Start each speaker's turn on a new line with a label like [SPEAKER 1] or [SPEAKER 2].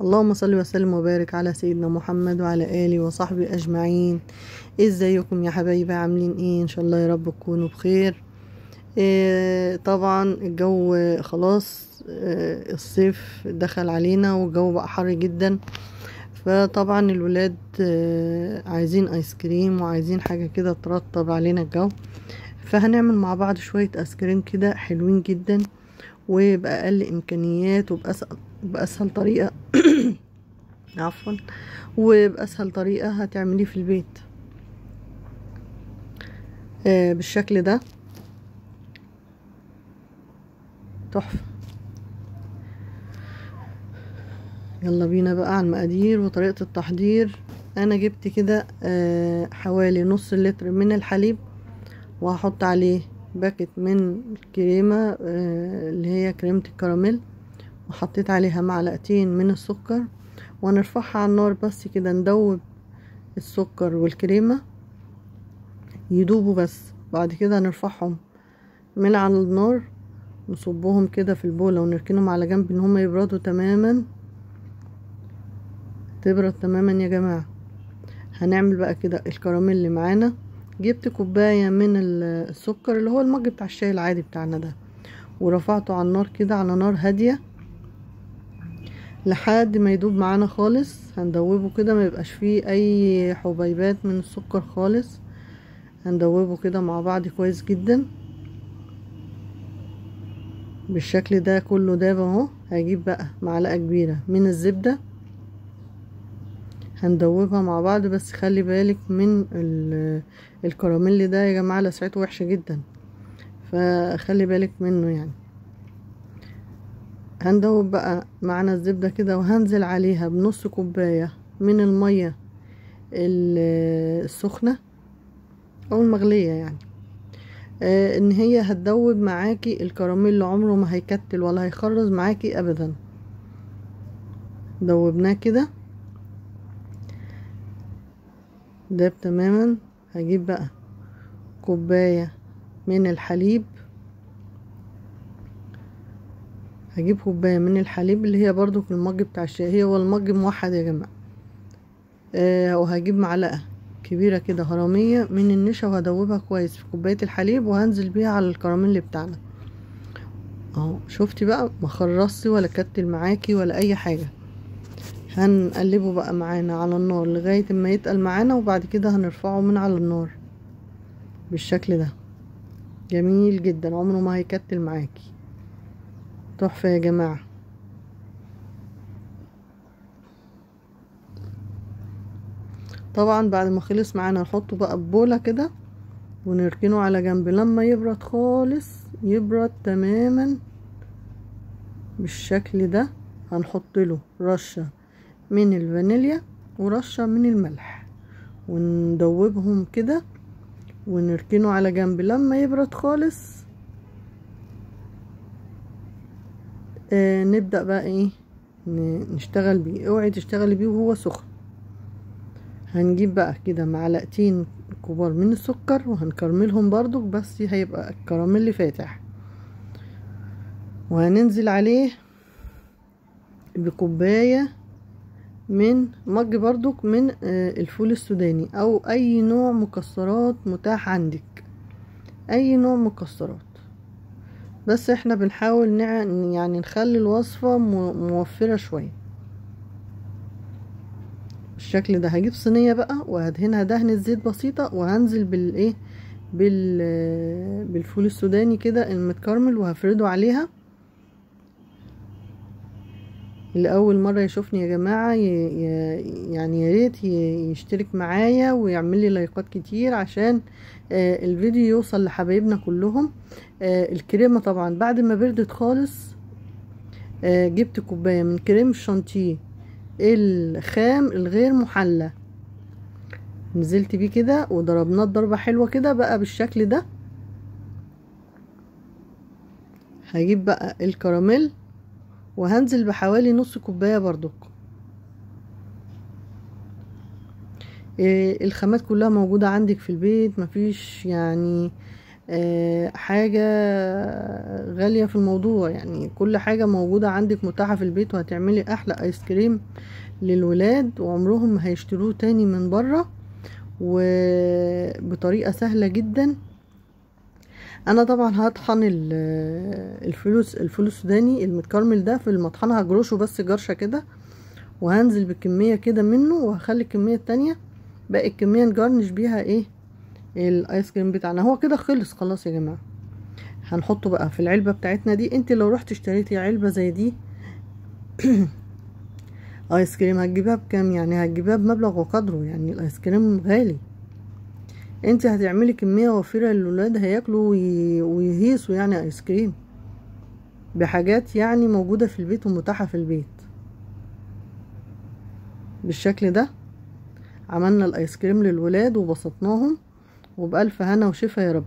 [SPEAKER 1] اللهم صل وسلم وبارك على سيدنا محمد وعلى آله وصحبه أجمعين. ازيكم يا حبايبي؟ عاملين ايه؟ ان شاء الله يا رب تكونوا بخير. طبعا الجو خلاص، الصيف دخل علينا والجو بقى حر جدا. فطبعا الولاد عايزين ايس كريم وعايزين حاجة كده ترطب علينا الجو. فهنعمل مع بعض شوية ايس كريم كده حلوين جدا وبأقل امكانيات وبأسهل طريقة عفوا، وبأسهل طريقة هتعمليه في البيت بالشكل ده تحفة. يلا بينا بقى على المقادير وطريقة التحضير. انا جبت كده حوالي نص لتر من الحليب، وهحط عليه باكت من الكريمة اللي هي كريمة الكراميل، وحطيت عليها معلقتين من السكر، ونرفعها على النار بس كده ندوب السكر والكريمة يدوبوا بس. بعد كده نرفعهم من على النار، نصبهم كده في البولة ونركنهم على جنب ان هما يبردوا تماما، تبرد تماما يا جماعة. هنعمل بقى كده الكراميل اللي معانا. جبت كوباية من السكر اللي هو المج بتاع الشاي العادي بتاعنا ده، ورفعته على النار كده على نار هادية لحد ما يدوب معانا خالص. هندوبه كده ما يبقاش فيه اي حبيبات من السكر خالص، هندوبه كده مع بعض كويس جدا بالشكل ده. كله داب اهو. هجيب بقى معلقة كبيرة من الزبدة، هندوبها مع بعض، بس خلي بالك من الكراميل ده يا جماعة، لسعته وحشة جدا، فخلي بالك منه يعني. هندوب بقى معنا الزبدة كده، وهنزل عليها بنص كوباية من المية السخنة او المغلية يعني. ان هي هتدوب معاكي الكراميل، عمره ما هيكتل ولا هيخرز معاكي ابدا. دوبناه كده داب تماما. هجيب بقى كوباية من الحليب، هجيب كوباية من الحليب اللي هي برضو في المج بتاع الشاي، هي والمج موحد يا جماعة. وهجيب معلقة كبيرة كده هرمية من النشا، وهدوبها كويس في كوباية الحليب، وهنزل بيها على الكراميل بتاعنا اهو. شفتي بقى؟ ما خرصتي ولا كتل معاكي ولا اي حاجة. هنقلبه بقى معانا على النار لغاية ما يتقل معانا، وبعد كده هنرفعه من على النار بالشكل ده. جميل جدا، عمره ما هيكتل معاكي، تحفة يا جماعة. طبعا بعد ما خلص معانا نحطه بقى ببولة كده ونركنه على جنب لما يبرد خالص، يبرد تماما بالشكل ده. هنحط له رشة من الفانيليا ورشة من الملح، وندوبهم كده ونركنه على جنب لما يبرد خالص. نبدأ بقى ايه نشتغل بيه. اوعي تشتغلي بيه وهو سخن. هنجيب بقى كده معلقتين كبار من السكر، وهنكرملهم برضو، بس هيبقى الكراميل فاتح، وهننزل عليه بكوباية من مج برضك من الفول السوداني، او اي نوع مكسرات متاح عندك، اي نوع مكسرات. بس احنا بنحاول يعني نخلي الوصفة موفرة شوية بالشكل ده. هجيب صينية بقى وهدهنها دهنة زيت بسيطة، وهنزل بالايه بالفول السوداني كده المتكرمل، وهفرده عليها. اللي اول مرة يشوفني يا جماعة يعني يا ريت يشترك معايا ويعمل لي لايكات كتير عشان الفيديو يوصل لحبايبنا كلهم. الكريمة طبعا بعد ما بردت خالص جبت كوباية من كريم الشانتيه الخام الغير محلى، نزلت بيه كده وضربناه ضربة حلوة كده بقى بالشكل ده. هجيب بقى الكراميل وهنزل بحوالي نص كوباية برضك. الخامات كلها موجودة عندك في البيت، مفيش يعني حاجة غالية في الموضوع، يعني كل حاجة موجودة عندك متاحة في البيت، وهتعملي احلى ايس كريم للولاد، وعمرهم ما هيشتروه تاني من بره، وبطريقة سهلة جدا. انا طبعا هطحن الفول السوداني المتكرمل ده في المطحنة، هجرشه بس جرشة كده، وهنزل بكمية كده منه، وهخلي الكمية التانية باقي الكمية نجرنش بيها ايه الايس كريم بتاعنا. هو كده خلص خلاص يا جماعة. هنحطه بقى في العلبة بتاعتنا دي. انت لو رحت اشتريتي علبة زي دي ايس كريم هتجيبها بكام؟ يعني هتجيبها بمبلغ وقدره، يعني الايس كريم غالي. انت هتعملي كمية وفيرة للولاد، هياكلوا ويهيسوا يعني ايس كريم بحاجات يعني موجودة في البيت ومتاحة في البيت. بالشكل ده عملنا الايس كريم للولاد وبسطناهم، وبألف هنا وشفا يا رب.